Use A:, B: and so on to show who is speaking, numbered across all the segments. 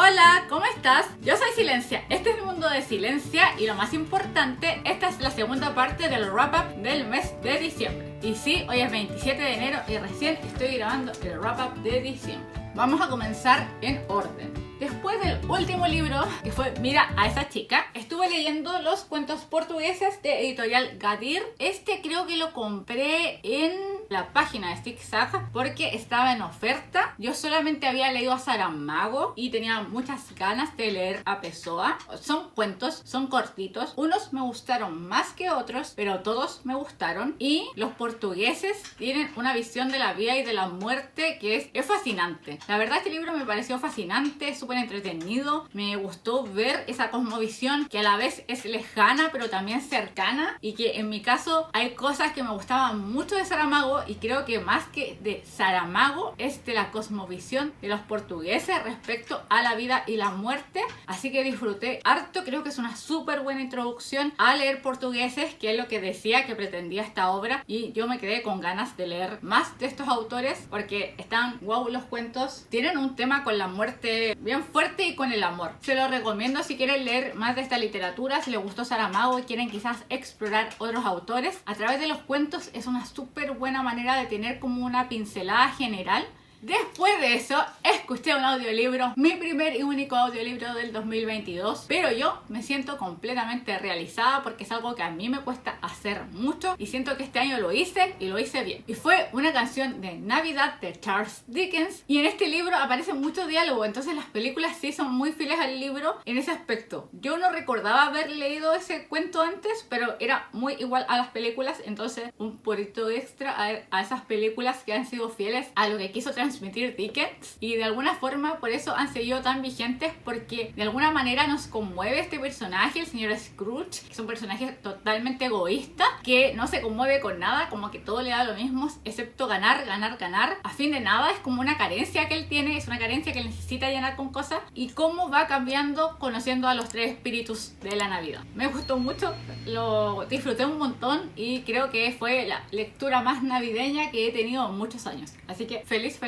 A: Hola, ¿cómo estás? Yo soy Silencia, este es el mundo de Silencia y lo más importante, esta es la segunda parte del wrap-up del mes de diciembre. Y sí, hoy es 27 de enero y recién estoy grabando el wrap-up de diciembre. Vamos a comenzar en orden. Después del último libro, que fue Mira a esa chica, estuve leyendo los cuentos portugueses de editorial Gadir. Este creo que lo compré en la página de Zigzag porque estaba en oferta. Yo solamente había leído a Saramago y tenía muchas ganas de leer a Pessoa. Son cuentos, son cortitos. Unos me gustaron más que otros, pero todos me gustaron. Y los portugueses tienen una visión de la vida y de la muerte que es fascinante. La verdad, este libro me pareció fascinante, súper entretenido. Me gustó ver esa cosmovisión que a la vez es lejana pero también cercana, y que en mi caso hay cosas que me gustaban mucho de Saramago y creo que más que de Saramago es de la cosmovisión de los portugueses respecto a la vida y la muerte. Así que disfruté harto, creo que es una súper buena introducción a leer portugueses, que es lo que decía que pretendía esta obra, y yo me quedé con ganas de leer más de estos autores porque están wow los cuentos. Tienen un tema con la muerte bien fuerte y con el amor. Se lo recomiendo si quieren leer más de esta literatura, si les gustó Saramago y quieren quizás explorar otros autores. A través de los cuentos es una súper buena manera de tener como una pincelada general. Después de eso, escuché un audiolibro, mi primer y único audiolibro del 2022, pero yo me siento completamente realizada porque es algo que a mí me cuesta hacer mucho y siento que este año lo hice y lo hice bien. Y fue una canción de Navidad de Charles Dickens, y en este libro aparece mucho diálogo, entonces las películas sí son muy fieles al libro en ese aspecto. Yo no recordaba haber leído ese cuento antes, pero era muy igual a las películas, entonces un poquito extra a esas películas que han sido fieles a lo que quiso transmitir Dickens, y de alguna forma por eso han seguido tan vigentes, porque de alguna manera nos conmueve este personaje, el señor Scrooge, que es un personaje totalmente egoísta, que no se conmueve con nada, como que todo le da lo mismo excepto ganar, ganar, ganar, a fin de nada. Es como una carencia que él tiene, es una carencia que él necesita llenar con cosas, y cómo va cambiando conociendo a los tres espíritus de la Navidad. Me gustó mucho, lo disfruté un montón y creo que fue la lectura más navideña que he tenido en muchos años, así que feliz.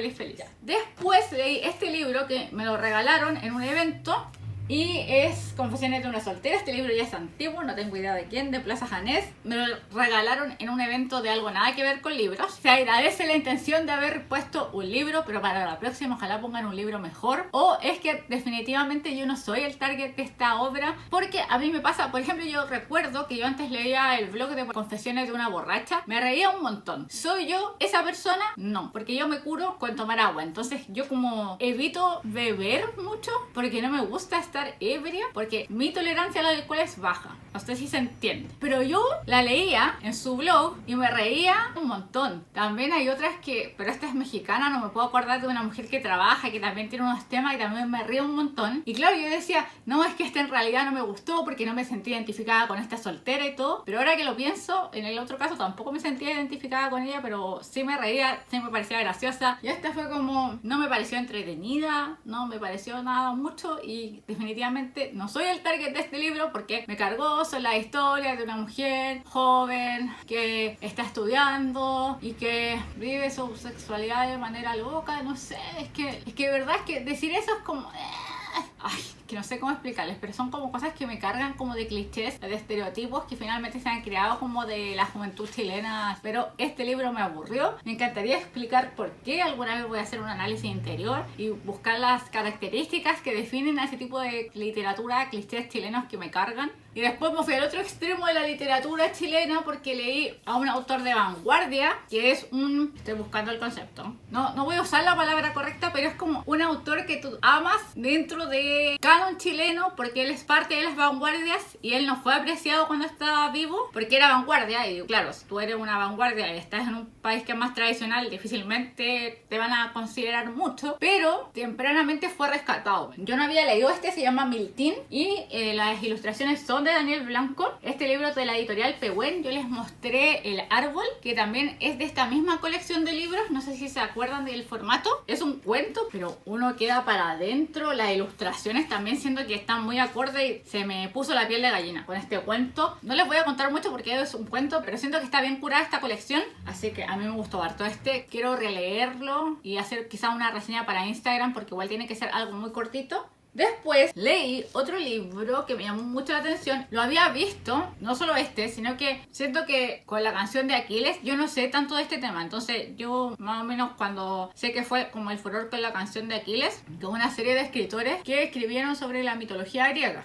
A: Después leí este libro que me lo regalaron en un evento y es Confesiones de una soltera. Este libro ya es antiguo, no tengo idea de quién, de Plaza Janés. Me lo regalaron en un evento de algo nada que ver con libros. Se agradece la intención de haber puesto un libro, pero para la próxima ojalá pongan un libro mejor. O es que definitivamente yo no soy el target de esta obra, porque a mí me pasa, por ejemplo, yo recuerdo que yo antes leía el blog de Confesiones de una borracha, me reía un montón. ¿Soy yo esa persona? No, porque yo me curo con tomar agua. Entonces yo como evito beber mucho porque no me gusta estar ebria, porque mi tolerancia al alcohol es baja. No sé si se entiende. Pero yo la leía en su blog y me reía un montón. También hay otras que, pero esta es mexicana, no me puedo acordar, de una mujer que trabaja, que también tiene unos temas y también me río un montón. Y claro, yo decía, no, es que esta en realidad no me gustó porque no me sentí identificada con esta soltera y todo. Pero ahora que lo pienso, en el otro caso tampoco me sentía identificada con ella, pero sí me reía, sí me parecía graciosa. Y esta fue como, no me pareció entretenida, no me pareció nada mucho, y definitivamente no soy el target de este libro porque me cargó. Son las historias de una mujer joven que está estudiando y que vive su sexualidad de manera loca. No sé, es que de verdad es que decir eso es como... Ay, que no sé cómo explicarles, pero son como cosas que me cargan como de clichés, de estereotipos que finalmente se han creado como de la juventud chilena. Pero este libro me aburrió. Me encantaría explicar por qué. Alguna vez voy a hacer un análisis interior y buscar las características que definen a ese tipo de literatura, clichés chilenos que me cargan. Y después me fui al otro extremo de la literatura chilena porque leí a un autor de vanguardia que es un... Estoy buscando el concepto. No voy a usar la palabra correcta, pero es como un autor que tú amas dentro de canon chileno porque él es parte de las vanguardias y él no fue apreciado cuando estaba vivo porque era vanguardia. Y claro, si tú eres una vanguardia y estás en un país que es más tradicional, difícilmente te van a considerar mucho, pero tempranamente fue rescatado. Yo no había leído este, se llama Miltín, y las ilustraciones son de Daniel Blanco. Este libro de la editorial Pehuen, yo les mostré El Árbol, que también es de esta misma colección de libros. No sé si se acuerdan del formato. Es un cuento, pero uno queda para adentro. Las ilustraciones también siento que están muy acorde y se me puso la piel de gallina con este cuento. No les voy a contar mucho porque es un cuento, pero siento que está bien curada esta colección, así que a mí me gustó harto este. Quiero releerlo y hacer quizá una reseña para Instagram porque igual tiene que ser algo muy cortito. Después leí otro libro que me llamó mucho la atención. Lo había visto, no solo sino que siento que con la canción de Aquiles yo no sé tanto de este tema. Entonces yo más o menos cuando sé que fue como el furor con la canción de Aquiles, que una serie de escritores que escribieron sobre la mitología griega.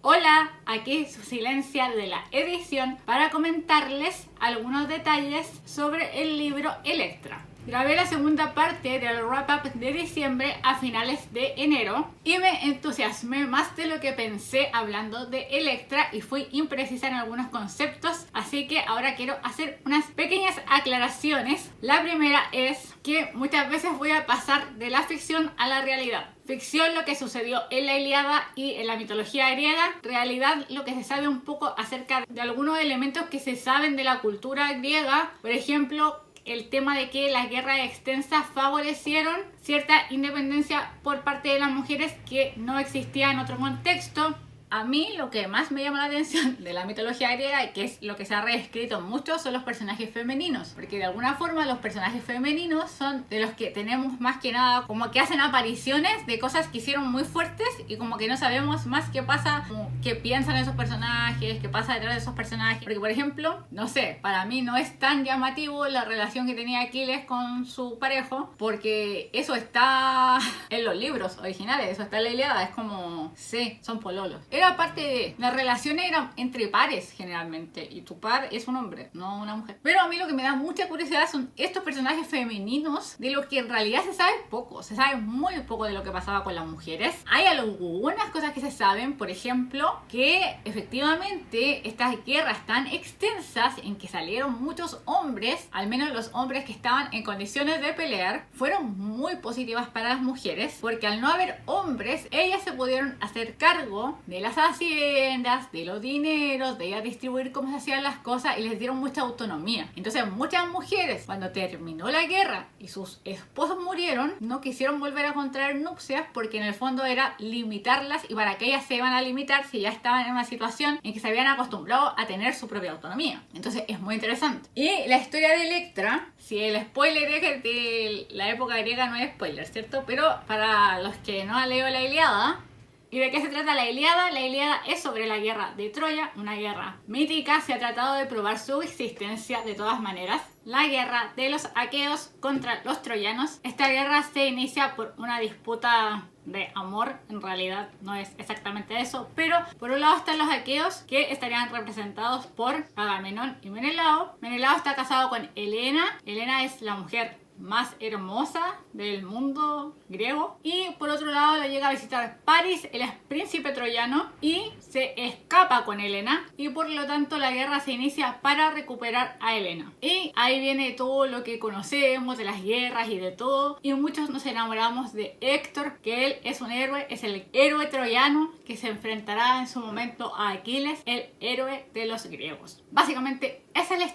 A: Hola, aquí su silencia de la edición para comentarles algunos detalles sobre el libro Electra. Grabé la segunda parte del wrap-up de diciembre a finales de enero y me entusiasmé más de lo que pensé hablando de Electra y fui imprecisa en algunos conceptos, así que ahora quiero hacer unas pequeñas aclaraciones. La primera es que muchas veces voy a pasar de la ficción a la realidad. Ficción, lo que sucedió en la Ilíada y en la mitología griega. Realidad, lo que se sabe un poco acerca de algunos elementos que se saben de la cultura griega. Por ejemplo, el tema de que las guerras extensas favorecieron cierta independencia por parte de las mujeres que no existía en otro contexto. A mí lo que más me llama la atención de la mitología griega y que es lo que se ha reescrito mucho son los personajes femeninos, porque de alguna forma los personajes femeninos son de los que tenemos más que nada como que hacen apariciones de cosas que hicieron muy fuertes y como que no sabemos más qué pasa, como qué piensan esos personajes, qué pasa detrás de esos personajes. Porque por ejemplo, no sé, para mí no es tan llamativo la relación que tenía Aquiles con su parejo, porque eso está en los libros originales, eso está en la Ilíada, es como, sí, son pololos. Era parte de... Las relaciones eran entre pares generalmente. Y tu par es un hombre, no una mujer. Pero a mí lo que me da mucha curiosidad son estos personajes femeninos de lo que en realidad se sabe poco. Se sabe muy poco de lo que pasaba con las mujeres. Hay algunas cosas que se saben. Por ejemplo, que efectivamente estas guerras tan extensas en que salieron muchos hombres, al menos los hombres que estaban en condiciones de pelear, fueron muy positivas para las mujeres. Porque al no haber hombres, ellas se pudieron hacer cargo de las haciendas, de los dineros, de ir a distribuir cómo se hacían las cosas y les dieron mucha autonomía. Entonces muchas mujeres, cuando terminó la guerra y sus esposos murieron, no quisieron volver a contraer nupcias porque en el fondo era limitarlas, y para que ellas se iban a limitar si ya estaban en una situación en que se habían acostumbrado a tener su propia autonomía. Entonces es muy interesante. Y la historia de Electra, si el spoiler es de la época griega, no es spoiler, ¿cierto? Pero para los que no han leído la Ilíada, ¿y de qué se trata la Ilíada? La Ilíada es sobre la guerra de Troya, una guerra mítica. Se ha tratado de probar su existencia de todas maneras. La guerra de los aqueos contra los troyanos. Esta guerra se inicia por una disputa de amor, en realidad no es exactamente eso, pero por un lado están los aqueos, que estarían representados por Agamenón y Menelao. Menelao está casado con Helena. Helena es la mujer más hermosa del mundo griego, y por otro lado lo llega a visitar París, el príncipe troyano, y se escapa con Helena, y por lo tanto la guerra se inicia para recuperar a Helena. Y ahí viene todo lo que conocemos de las guerras y de todo, y muchos nos enamoramos de Héctor, que él es un héroe, es el héroe troyano que se enfrentará en su momento a Aquiles, el héroe de los griegos. Básicamente esa es la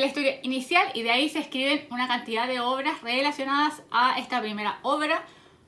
A: historia inicial, y de ahí se escriben una cantidad de obras relacionadas a esta primera obra.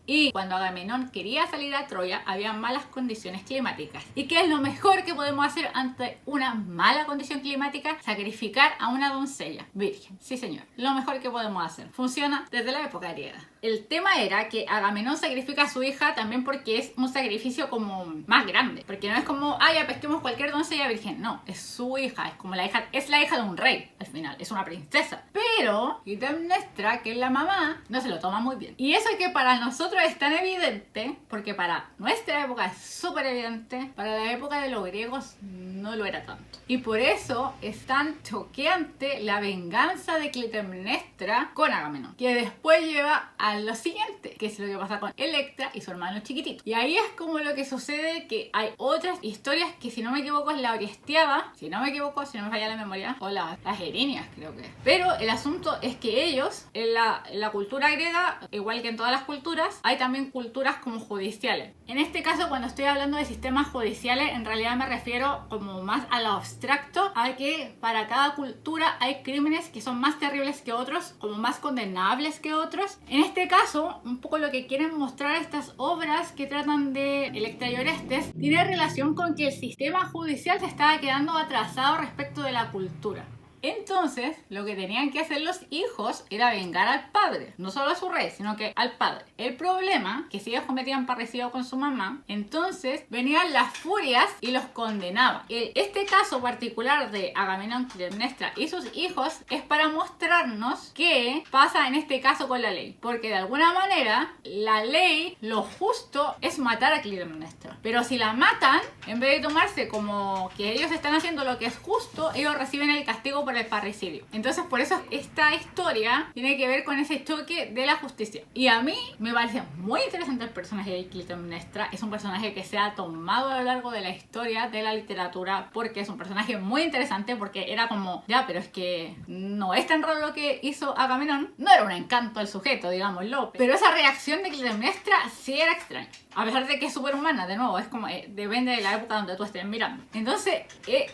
A: Y cuando Agamenón quería salir a Troya, había malas condiciones climáticas. ¿Y qué es lo mejor que podemos hacer ante una mala condición climática? Sacrificar a una doncella virgen. Sí, señor, lo mejor que podemos hacer. Funciona desde la época griega. El tema era que Agamenón sacrifica a su hija también porque es un sacrificio como más grande. Porque no es como, ya pesquemos cualquier doncella virgen. No, es su hija, es como la hija de un rey al final, es una princesa. Pero Clitemnestra, que es la mamá, no se lo toma muy bien. Y eso es que para nosotros es tan evidente, porque para nuestra época es súper evidente, para la época de los griegos no lo era tanto. Y por eso es tan choqueante la venganza de Clitemnestra con Agamenón, que después lleva a lo siguiente, que es lo que pasa con Electra y su hermano chiquitito. Y ahí es como lo que sucede, que hay otras historias que, si no me equivoco, es la Orestiada, si no me falla la memoria, o las Erinias, creo que. Pero el asunto es que ellos, en la cultura griega, igual que en todas las culturas, hay también culturas como judiciales. En este caso, cuando estoy hablando de sistemas judiciales, en realidad me refiero como más a lo abstracto, a que para cada cultura hay crímenes que son más terribles que otros, como más condenables que otros. En este caso, un poco lo que quieren mostrar estas obras que tratan de Electra y Orestes tiene relación con que el sistema judicial se estaba quedando atrasado respecto de la cultura. Entonces, lo que tenían que hacer los hijos era vengar al padre. No solo a su rey, sino que al padre. El problema, que si ellos cometían parricidio con su mamá, entonces venían las furias y los condenaban. Este caso particular de Agamenón, Clitemnestra y sus hijos es para mostrarnos qué pasa en este caso con la ley. Porque de alguna manera, la ley, lo justo es matar a Clitemnestra. Pero si la matan, en vez de tomarse como que ellos están haciendo lo que es justo, ellos reciben el castigo por el parricidio. Entonces, por eso esta historia tiene que ver con ese choque de la justicia. Y a mí me parece muy interesante el personaje de Clitemnestra. Es un personaje que se ha tomado a lo largo de la historia de la literatura, porque es un personaje muy interesante, porque era como, ya, pero es que no es tan raro lo que hizo Agamenón. No era un encanto el sujeto, digámoslo, pero esa reacción de Clitemnestra sí era extraña. A pesar de que es superhumana, de nuevo, es como, depende de la época donde tú estés mirando. Entonces,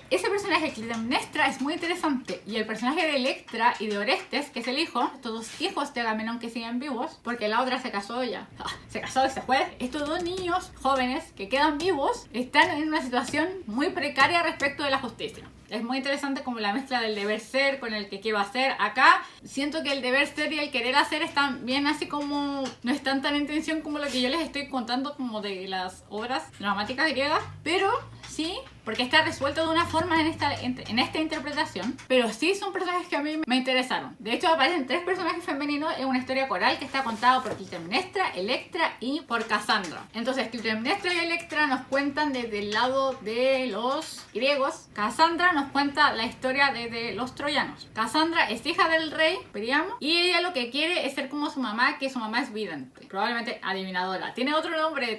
A: ese personaje de Clitemnestra es muy interesante. Y el personaje de Electra y de Orestes, que es el hijo, estos dos hijos de Agamenón que siguen vivos, porque la otra se casó ya. Se casó y se fue. Estos dos niños jóvenes que quedan vivos están en una situación muy precaria respecto de la justicia. Es muy interesante como la mezcla del deber ser con el que quiero hacer. Acá siento que el deber ser y el querer hacer están bien así como... No están tan en tensión como lo que yo les estoy contando como de las obras dramáticas griegas. Pero sí, porque está resuelto de una forma en esta interpretación. Pero sí son personajes que a mí me interesaron. De hecho aparecen 3 personajes femeninos en una historia coral que está contada por Clitemnestra, Electra y por Casandra. Entonces Clitemnestra y Electra nos cuentan desde el lado de los griegos. Casandra nos cuenta la historia desde los troyanos. Casandra es hija del rey Príamo y ella lo que quiere es ser como su mamá, que su mamá es vidente, probablemente adivinadora. Tiene otro nombre,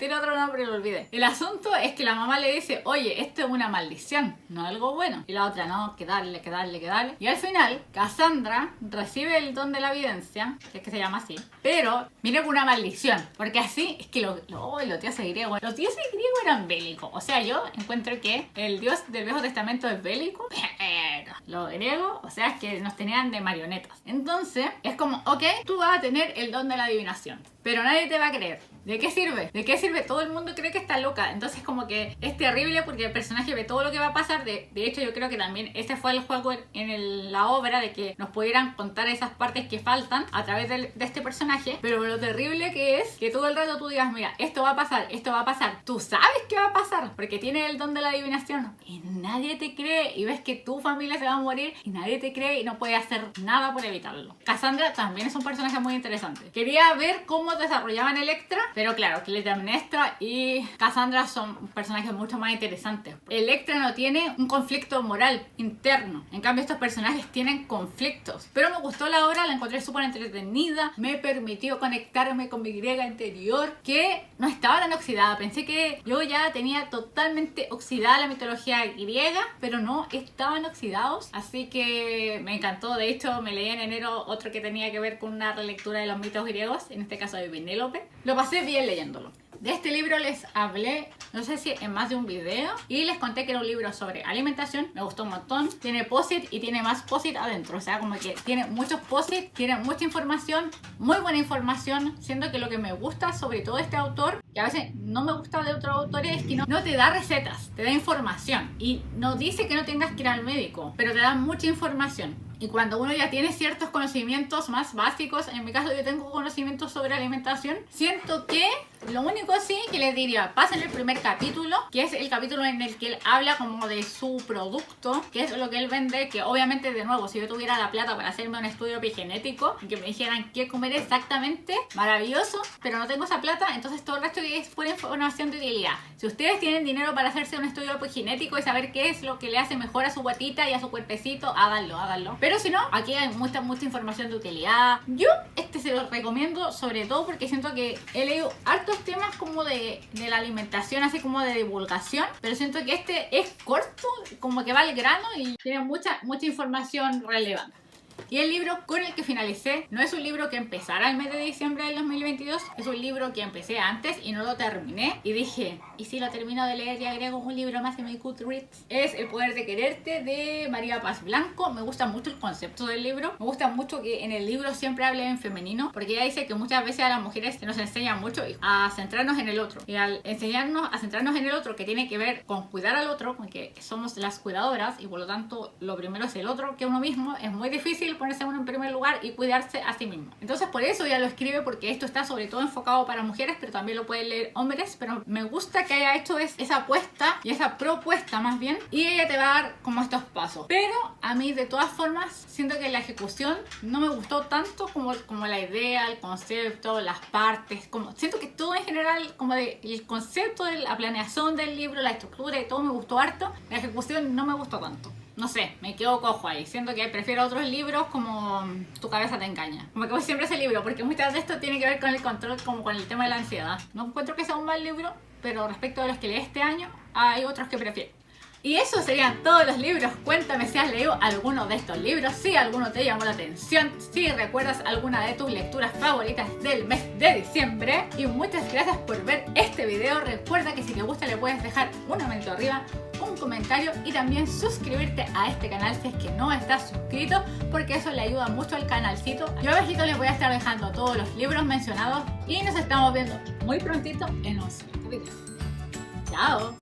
A: lo olvidé. El asunto es que la mamá le dice, oye, esto es una maldición, no algo bueno. Y la otra, no, que darle. Y al final, Casandra recibe el don de la evidencia, que es que se llama así, pero viene con una maldición, porque así es que los dioses griegos eran bélicos. O sea, yo encuentro que el dios del Viejo Testamento es bélico, pero los griegos, o sea, es que nos tenían de marionetas. Entonces, es como, ok, tú vas a tener el don de la adivinación, pero nadie te va a creer. ¿De qué sirve? ¿De qué sirve? Todo el mundo cree que está loca. Entonces como que es terrible porque el personaje ve todo lo que va a pasar. De hecho yo creo que también ese fue el juego en la obra, de que nos pudieran contar esas partes que faltan a través de este personaje. Pero lo terrible que es que todo el rato tú digas, mira, esto va a pasar. Tú sabes que va a pasar porque tiene el don de la adivinación y nadie te cree, y ves que tu familia se va a morir y nadie te cree y no puede hacer nada por evitarlo. Casandra también es un personaje muy interesante. Quería ver cómo desarrollaban Electra, pero claro, Clitemnestra y Casandra son personajes mucho más interesantes. Electra no tiene un conflicto moral interno, en cambio estos personajes tienen conflictos. Pero me gustó la obra, la encontré súper entretenida, me permitió conectarme con mi griega interior, que no estaba tan oxidada. Pensé que yo ya tenía totalmente oxidada la mitología griega, pero no estaban oxidados, así que me encantó. De hecho, me leí en enero otro que tenía que ver con una relectura de los mitos griegos, en este caso de Penélope. Lo pasé bien leyéndolo. De este libro les hablé, no sé si en más de un video, y les conté que era un libro sobre alimentación. Me gustó un montón. Tiene post-it y tiene más post-it adentro. O sea, como que tiene muchos post-it, tiene mucha información, muy buena información. Siento que lo que me gusta sobre todo este autor, que a veces no me gusta de otros autores, es que no te da recetas, te da información. Y no dice que no tengas que ir al médico, pero te da mucha información. Y cuando uno ya tiene ciertos conocimientos más básicos, en mi caso yo tengo conocimientos sobre alimentación, siento que lo único sí que les diría, pasen el primer capítulo, que es el capítulo en el que él habla como de su producto, que es lo que él vende, que obviamente, de nuevo, si yo tuviera la plata para hacerme un estudio epigenético y que me dijeran qué comer exactamente, maravilloso, pero no tengo esa plata, entonces todo el resto es pura información de utilidad. Si ustedes tienen dinero para hacerse un estudio epigenético y saber qué es lo que le hace mejor a su guatita y a su cuerpecito, háganlo. Pero si no, aquí hay mucha información de utilidad. Yo se los recomiendo sobre todo porque siento que he leído hartos temas como de la alimentación, así como de divulgación, pero siento que este es corto, como que va al grano y tiene mucha información relevante. Y el libro con el que finalicé no es un libro que empezara el mes de diciembre del 2022, es un libro que empecé antes y no lo terminé. Y dije, ¿y si lo termino de leer y agrego un libro más en mi Goodreads? Es El poder de quererte de María Paz Blanco. Me gusta mucho el concepto del libro. Me gusta mucho que en el libro siempre hable en femenino, porque ella dice que muchas veces a las mujeres se nos enseña mucho a centrarnos en el otro. Y al enseñarnos a centrarnos en el otro, que tiene que ver con cuidar al otro, con que somos las cuidadoras y por lo tanto lo primero es el otro que uno mismo, es muy difícil ponerse uno en primer lugar y cuidarse a sí mismo. Entonces por eso ella lo escribe, porque esto está sobre todo enfocado para mujeres, pero también lo pueden leer hombres. Pero me gusta que haya hecho esa apuesta y esa propuesta más bien, y ella te va a dar como estos pasos. Pero a mí de todas formas siento que la ejecución no me gustó tanto como la idea, el concepto, las partes, como siento que todo en general, como el concepto de la planeación del libro, la estructura y todo me gustó harto. La ejecución no me gustó tanto. No sé, me quedo cojo ahí. Siento que prefiero otros libros como Tu cabeza te engaña. Como que voy siempre a ese libro, porque muchas de esto tiene que ver con el control, como con el tema de la ansiedad. No encuentro que sea un mal libro, pero respecto a los que leí este año, hay otros que prefiero. Y esos serían todos los libros. Cuéntame si has leído alguno de estos libros, si alguno te llamó la atención, si recuerdas alguna de tus lecturas favoritas del mes de diciembre. Y muchas gracias por ver este video. Recuerda que si te gusta le puedes dejar una manito arriba, un comentario y también suscribirte a este canal si es que no estás suscrito, porque eso le ayuda mucho al canalcito. Yo abajito les voy a estar dejando todos los libros mencionados y nos estamos viendo muy prontito en un siguiente video. ¡Chao!